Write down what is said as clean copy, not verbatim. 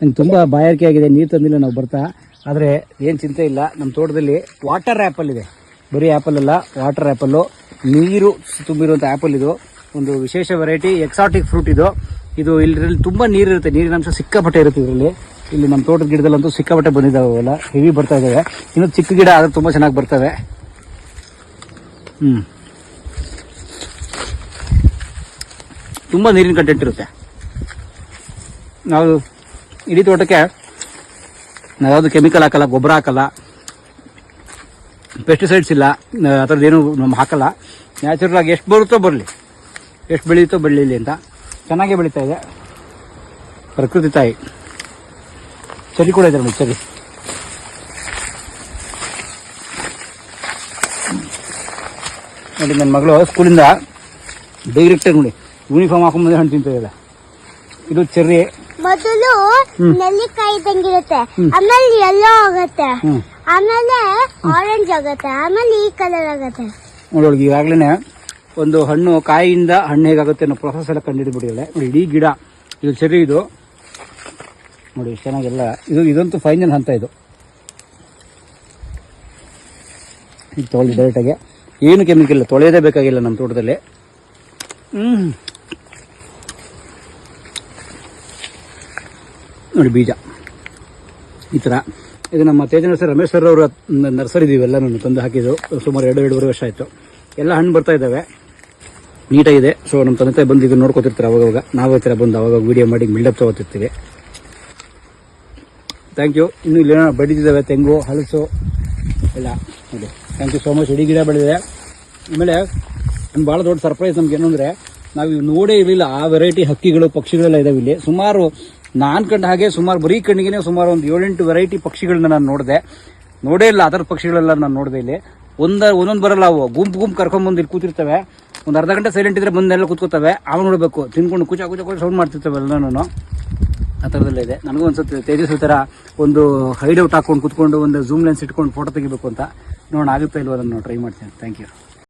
ನಂಗೆ ತುಂಬ ಬಾಯಾರಿಕೆ ಆಗಿದೆ, ನೀರು ತಂದಿಲ್ಲ ನಾವು ಬರ್ತಾ. ಆದರೆ ಏನು ಚಿಂತೆ ಇಲ್ಲ, ನಮ್ಮ ತೋಟದಲ್ಲಿ ವಾಟರ್ ಆ್ಯಪಲ್ ಇದೆ. ಬರೀ ಆ್ಯಪಲ್ ಅಲ್ಲ, ವಾಟರ್ ಆ್ಯಪಲ್ಲು, ನೀರು ತುಂಬಿರುವಂಥ ಆ್ಯಪಲ್ ಇದು. ಒಂದು ವಿಶೇಷ ವೆರೈಟಿ, ಎಕ್ಸಾಟಿಕ್ ಫ್ರೂಟ್ ಇದು. ಇದರಲ್ಲಿ ತುಂಬ ನೀರಿರುತ್ತೆ, ನೀರಿನ ಅಂಶ ಸಿಕ್ಕಾಪಟ್ಟೆ ಇರುತ್ತೆ ಇದರಲ್ಲಿ. ಇಲ್ಲಿ ನಮ್ಮ ತೋಟದ ಗಿಡದಲ್ಲಂತೂ ಸಿಕ್ಕಾಪಟ್ಟೆ ಬಂದಿದ್ದಾವೆ, ಅವೆಲ್ಲ ಹೆವಿ ಬರ್ತಾ ಇದ್ದಾವೆ. ಇನ್ನೂ ಚಿಕ್ಕ ಗಿಡ ಆದರೆ ತುಂಬ ಚೆನ್ನಾಗಿ ಬರ್ತವೆ. ತುಂಬ ನೀರಿನ ಕಂಟೆಂಟ್ ಇರುತ್ತೆ. ನಾವು ಇಡೀ ತೋಟಕ್ಕೆ ನಾವ್ಯಾವುದು ಕೆಮಿಕಲ್ ಹಾಕಲ್ಲ, ಗೊಬ್ಬರ ಹಾಕಲ್ಲ, ಪೆಸ್ಟಿಸೈಡ್ಸ್ ಇಲ್ಲ, ಆ ಥರದ್ದೇನು ನಮ್ಮ ಹಾಕಲ್ಲ. ನ್ಯಾಚುರಲ್ ಆಗಿ ಎಷ್ಟು ಬರುತ್ತೋ ಬರಲಿ, ಎಷ್ಟು ಬೆಳೆಯುತ್ತೋ ಬೆಳೀಲಿ ಅಂತ ಚೆನ್ನಾಗೇ ಬೆಳೀತಾ ಇದೆ. ಪ್ರಕೃತಿ ತಾಯಿ. ಚಳಿ ಕೂಡ ಇದೆ ನೋಡಿ, ಚಳಿ. ನೋಡಿ ನನ್ನ ಮಗಳು ಸ್ಕೂಲಿಂದ ಡೈರೆಕ್ಟಾಗಿ ನೋಡಿ ಯೂನಿಫಾರ್ಮ್ ಹಾಕೊಂಡ್ಬಂದು ಹಣ್ಣು ತಿಂತಿದ್ದಾಳೆ. ಇದು ಚೆರ್ರಿ. ಮೊದಲು ನೆಲ್ಲಿಕಾಯಿ ಇದ್ದಂಗಿರುತ್ತೆ, ಆಮೇಲೆ ಯೆಲ್ಲೋ ಆಗುತ್ತೆ, ಆಮೇಲೆ ಆರೆಂಜ್ ಆಗುತ್ತೆ, ಆಮೇಲೆ ಈ ಕಲರ್ ಆಗುತ್ತೆ. ನೋಡೋಳಿಗೆ ಈಗಾಗಲೇ ಒಂದು ಹಣ್ಣು ಕಾಯಿಯಿಂದ ಹಣ್ಣು ಹೇಗಾಗುತ್ತೆ ಅನ್ನೋ ಪ್ರೊಸೆಸ್ ಎಲ್ಲ ಕಂಡುಹಿಡಿದ್ಬಿಟ್ಟಿದ್ದಾಳೆ. ನೋಡಿ ಇಡೀ ಗಿಡ ಇದು ಚೆರ್ರಿ. ಇದು ನೋಡಿ ಚೆನ್ನಾಗೆಲ್ಲ ಇದಂತೂ ಫೈನಲ್ ಹಂತ. ಇದು ತೊಗೊಳ್ಳಿ ಡೈರೆಕ್ಟಾಗಿ, ಏನು ಕೆಮಿಕಲ್ ಇಲ್ಲ, ತೊಳೆಯೋದೇ ಬೇಕಾಗಿಲ್ಲ ನಮ್ಮ ತೋಟದಲ್ಲಿ. ನೋಡಿ ಬೀಜ ಈ ಥರ. ಇದು ನಮ್ಮ ತೇಜನರ್ಸರಿ ರಮೇಶ್ ಸರ್ ಅವರ ನರ್ಸರಿ ಇದೀವೆಲ್ಲ ನಾನು ತಂದು ಹಾಕಿದ್ದು. ಸುಮಾರು 2-2.5 ವರ್ಷ ಆಯಿತು. ಎಲ್ಲ ಹಣ್ಣು ಬರ್ತಾ ಇದ್ದಾವೆ, ನೀಟಾಗಿದೆ. ಸೊ ನಮ್ಮ ತಂದೆ ತಾಯಿ ಬಂದು ಇದು ನೋಡ್ಕೊತಿರ್ತಾರೆ ಅವಾಗವಾಗ. ನಾವು ಈ ಥರ ಬಂದು ಅವಾಗ ವೀಡಿಯೋ ಮಾಡಿ ಬಿಲ್ಡಪ್ ತೊಗೋತಿರ್ತೀವಿ. Thank you. ಇನ್ನೂ ಇಲ್ಲೇನೋ ಬೆಳೀತಿದ್ದಾವೆ, ತೆಂಗು, ಹಲಸು ಎಲ್ಲ. ನೋಡಿ ಥ್ಯಾಂಕ್ ಯು ಸೋ ಮಚ್. ಇಡೀ ಗಿಡ ಬೆಳೆದಿದೆ. ಆಮೇಲೆ ಒಂದು ಭಾಳ ದೊಡ್ಡ ಸರ್ಪ್ರೈಸ್ ನಮ್ಗೆ ಏನು ಅಂದರೆ, ನಾವು ಇವು ನೋಡೇ ಇರಲಿಲ್ಲ ಆ ವೆರೈಟಿ ಹಕ್ಕಿಗಳು, ಪಕ್ಷಿಗಳೆಲ್ಲ ಇದಾವೆ ಇಲ್ಲಿ. ಸುಮಾರು ನಾನು ಕಂಡ ಹಾಗೆ ಸುಮಾರು ಬರೀ ಕಣ್ಣಿಗೆ ಸುಮಾರು ಒಂದು 7-8 ವೆರೈಟಿ ಪಕ್ಷಿಗಳನ್ನ ನಾನು ನೋಡೇ ಇಲ್ಲ. ಅದರ ಪಕ್ಷಿಗಳೆಲ್ಲ ನಾನು ನೋಡಿದೆ ಇಲ್ಲಿ. ಒಂದೊಂದು ಬರಲ್ಲ, ಅವು ಗುಂಪು ಕರ್ಕೊಂಡ್ಬಂದು ಇಲ್ಲಿ ಕೂತಿರ್ತವೆ. ಒಂದು ಅರ್ಧ ಗಂಟೆ ಸೈಲೆಂಟ್ ಇದ್ರೆ ಬಂದೆಲ್ಲ ಕೂತ್ಕೋತವೆ. ಆವಾಗ ನೋಡಬೇಕು, ತಿನ್ಕೊಂಡು ಕುಚ ಸೌಂಡ್ ಮಾಡ್ತಿರ್ತವೆ ಎಲ್ಲನೂ. ಆ ಥರದಲ್ಲೇ ಇದೆ. ನನಗೂ ಅನ್ಸುತ್ತೆ ತೇಜಸ್ವಿ ಥರ ಒಂದು ಹೈಡೌಟ್ ಹಾಕೊಂಡು ಕೂತ್ಕೊಂಡು ಒಂದು ಝೂಮ್ ಲೆನ್ಸ್ ಇಟ್ಕೊಂಡು ಫೋಟೋ ತೆಗಿಬೇಕು ಅಂತ. ನೋಡೋಣ ಆಗುತ್ತೆ ಇಲ್ವೋ, ಅದನ್ನು ಟ್ರೈ ಮಾಡ್ತೀನಿ. Thank you.